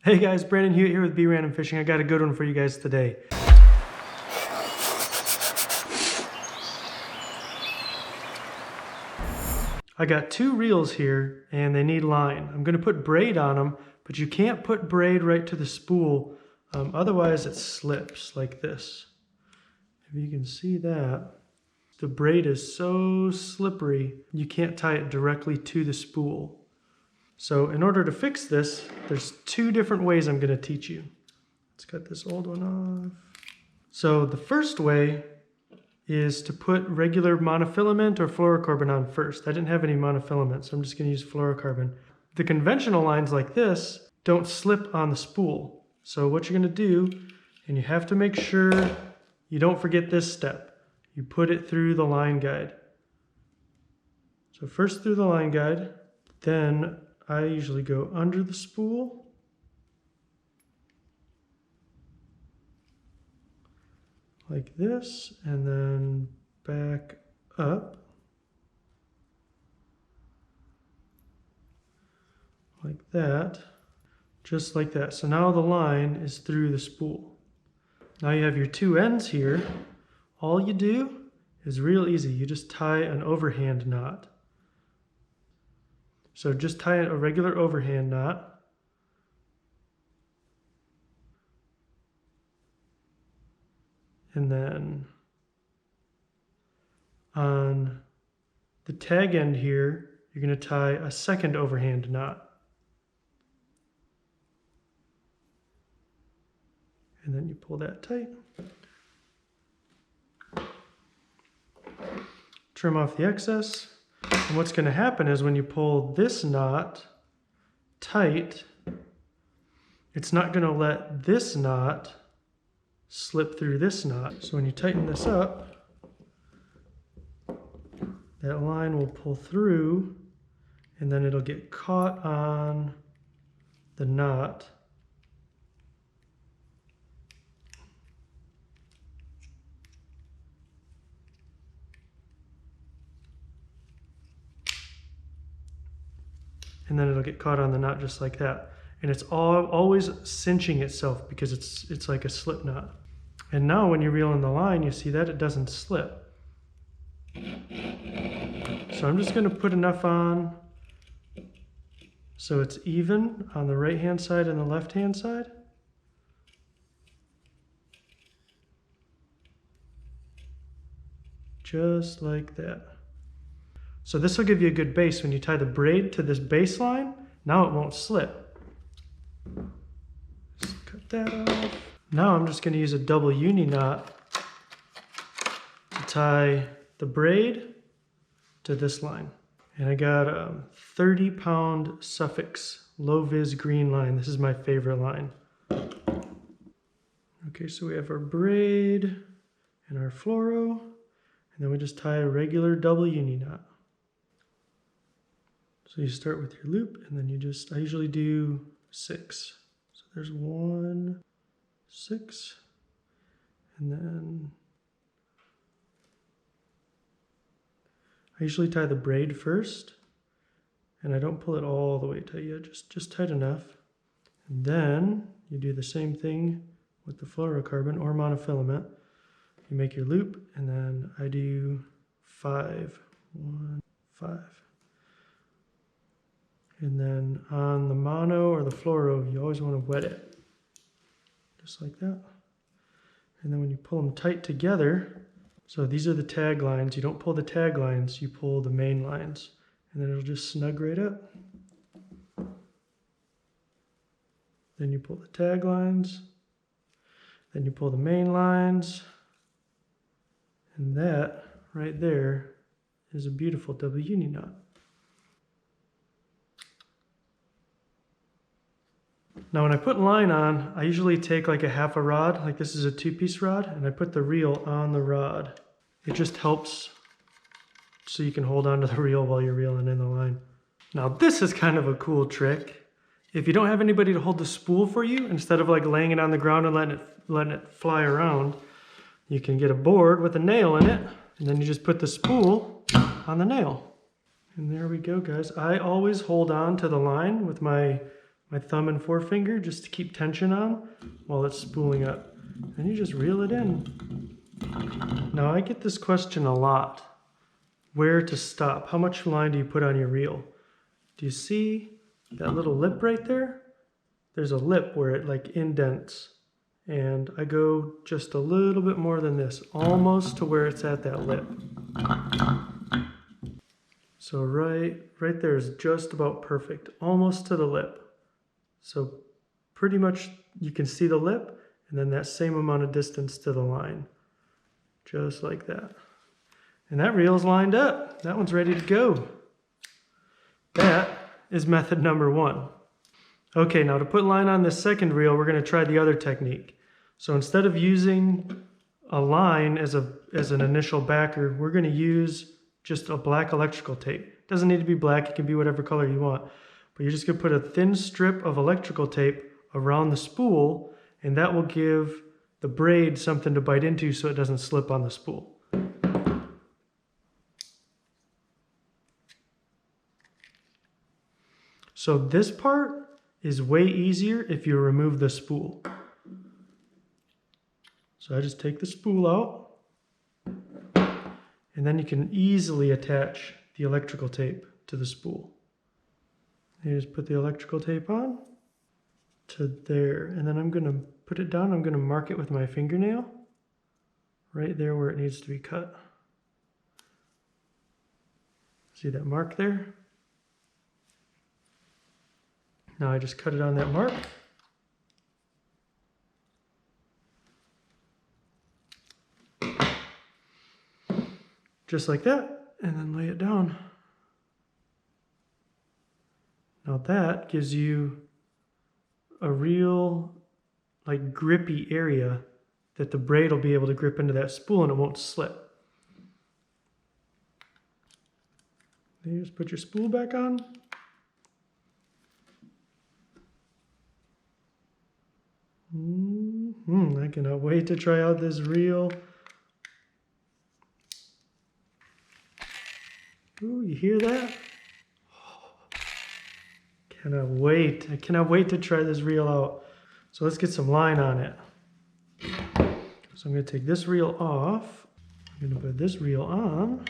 Hey guys, Brandon Hewitt here with Brandom Fishing. I got a good one for you guys today. I got two reels here and they need line. I'm going to put braid on them, but you can't put braid right to the spool, otherwise it slips like this. If you can see that, the braid is so slippery you can't tie it directly to the spool. So in order to fix this, there's two different ways I'm going to teach you. Let's cut this old one off. So the first way is to put regular monofilament or fluorocarbon on first. I didn't have any monofilament, so I'm just going to use fluorocarbon. The conventional lines like this don't slip on the spool. So what you're going to do, and you have to make sure you don't forget this step, you put it through the line guide. So first through the line guide, then I usually go under the spool, like this, and then back up, like that, just like that. So now the line is through the spool. Now you have your two ends here. All you do is real easy. You just tie an overhand knot. So just tie a regular overhand knot. And then on the tag end here, you're going to tie a second overhand knot. And then you pull that tight. Trim off the excess. And what's going to happen is when you pull this knot tight, it's not going to let this knot slip through this knot. So when you tighten this up, that line will pull through and then it'll get caught on the knot. And then it'll get caught on the knot just like that. And it's always cinching itself because it's like a slip knot. And now when you're reeling the line, you see that it doesn't slip. So I'm just going to put enough on so it's even on the right hand side and the left hand side. Just like that. So this will give you a good base. When you tie the braid to this baseline, now it won't slip. Just cut that off. Now I'm just going to use a double uni knot to tie the braid to this line. And I got a 30-pound Suffix low-vis green line. This is my favorite line. Okay, so we have our braid and our fluoro, and then we just tie a regular double uni knot. So you start with your loop, and then I usually do 6. So there's 1, 6, and then I usually tie the braid first, and I don't pull it all the way tight yet, just tight enough. And then you do the same thing with the fluorocarbon or monofilament. You make your loop, and then I do 5, 1, 5. And then on the mono or the fluoro, you always want to wet it, just like that. And then when you pull them tight together, so these are the tag lines. You don't pull the tag lines, you pull the main lines. And then it'll just snug right up. Then you pull the tag lines. Then you pull the main lines. And that right there is a beautiful double uni knot. Now when I put line on, I usually take like a half a rod, like this is a 2-piece rod, and I put the reel on the rod. It just helps so you can hold on to the reel while you're reeling in the line. Now this is kind of a cool trick. If you don't have anybody to hold the spool for you, instead of like laying it on the ground and letting it fly around, you can get a board with a nail in it, and then you just put the spool on the nail. And there we go, guys. I always hold on to the line with my my thumb and forefinger just to keep tension on while it's spooling up. And you just reel it in. Now I get this question a lot. Where to stop? How much line do you put on your reel? Do you see that little lip right there? There's a lip where it like indents. And I go just a little bit more than this, almost to where it's at that lip. So right there is just about perfect, almost to the lip. So pretty much you can see the lip and then that same amount of distance to the line. Just like that. And that reel's lined up. That one's ready to go. That is method number 1. Okay, now to put line on this second reel, we're going to try the other technique. So instead of using a line as an initial backer, we're going to use just a black electrical tape. It doesn't need to be black, it can be whatever color you want. But you're just going to put a thin strip of electrical tape around the spool, and that will give the braid something to bite into so it doesn't slip on the spool. So this part is way easier if you remove the spool. So I just take the spool out, and then you can easily attach the electrical tape to the spool. You just put the electrical tape on to there, and then I'm going to put it down. I'm going to mark it with my fingernail right there where it needs to be cut. See that mark there? Now I just cut it on that mark. Just like that, and then lay it down. Now that gives you a real like grippy area that the braid will be able to grip into that spool and it won't slip. Then you just put your spool back on. I cannot wait to try out this reel. Ooh, you hear that? Cannot wait. I cannot wait to try this reel out. So let's get some line on it. So I'm going to take this reel off. I'm going to put this reel on.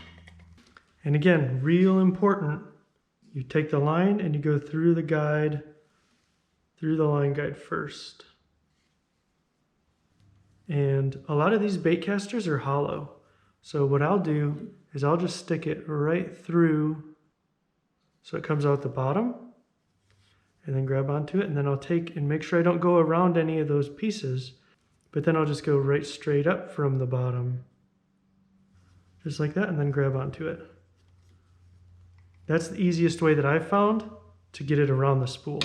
And again, real important. You take the line and you go through the guide, through the line guide first. And a lot of these baitcasters are hollow. So what I'll do is I'll just stick it right through so it comes out the bottom, and then grab onto it, and then I'll take and make sure I don't go around any of those pieces, but then I'll just go right straight up from the bottom, just like that, and then grab onto it. That's the easiest way that I've found to get it around the spool.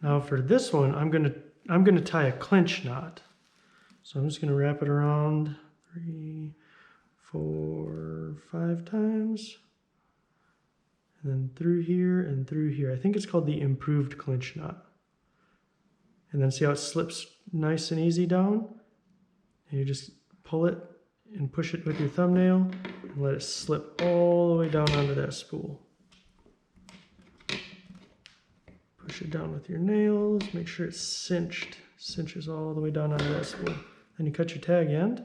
Now for this one, I'm gonna tie a clinch knot. So I'm just gonna wrap it around 3, 4, 5 times. And then through here and through here. I think it's called the improved clinch knot. And then see how it slips nice and easy down? And you just pull it and push it with your thumbnail and let it slip all the way down onto that spool. Push it down with your nails, make sure it's cinched. Cinches all the way down onto that spool. Then you cut your tag end.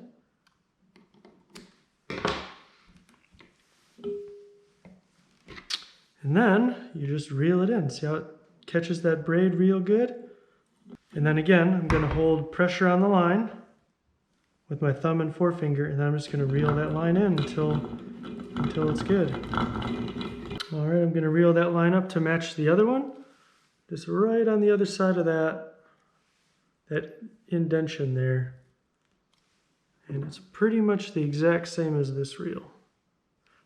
And then you just reel it in. See how it catches that braid real good? And then again, I'm going to hold pressure on the line with my thumb and forefinger, and then I'm just going to reel that line in until it's good. All right, I'm going to reel that line up to match the other one. Just right on the other side of that indentation there. And it's pretty much the exact same as this reel.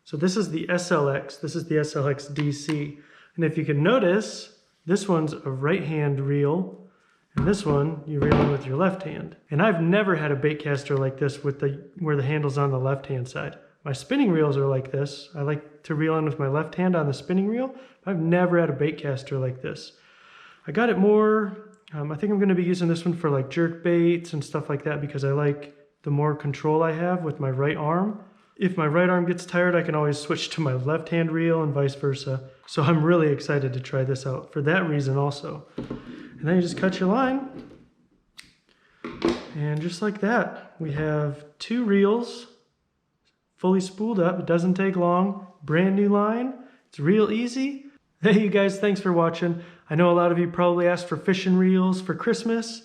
So this is the SLX, this is the SLX DC. And if you can notice, this one's a right hand reel, and this one you reel in with your left hand. And I've never had a baitcaster like this with where the handle's on the left hand side. My spinning reels are like this. I like to reel in with my left hand on the spinning reel. I've never had a baitcaster like this. I got it more, I think I'm gonna be using this one for like jerk baits and stuff like that because I like the more control I have with my right arm. If my right arm gets tired, I can always switch to my left hand reel and vice versa. So I'm really excited to try this out for that reason also. And then you just cut your line. And just like that, we have 2 reels fully spooled up. It doesn't take long. Brand new line. It's real easy. Hey, you guys, thanks for watching. I know a lot of you probably asked for fishing reels for Christmas,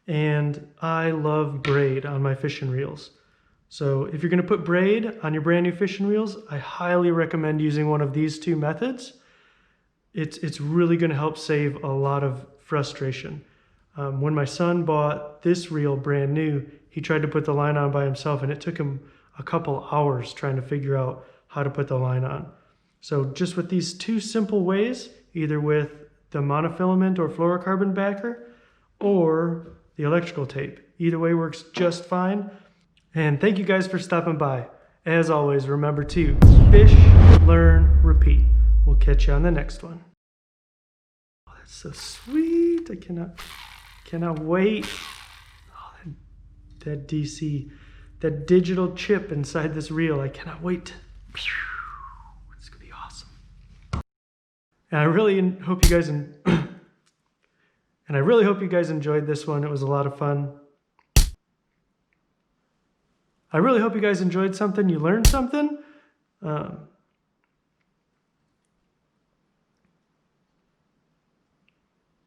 and I love braid on my fishing reels. So if you're going to put braid on your brand new fishing reels, I highly recommend using one of these 2 methods. It's really going to help save a lot of frustration. When my son bought this reel brand new, he tried to put the line on by himself, and it took him a couple hours trying to figure out how to put the line on. So just with these 2 simple ways, either with the monofilament or fluorocarbon backer or the electrical tape, either way works just fine. And thank you guys for stopping by. As always, remember to fish, learn, repeat. We'll catch you on the next one. Oh, that's so sweet. I cannot wait. Oh, that DC, that digital chip inside this reel. I cannot wait. It's gonna be awesome. And I really hope you guys enjoyed this one. It was a lot of fun. I really hope you guys enjoyed something. You learned something.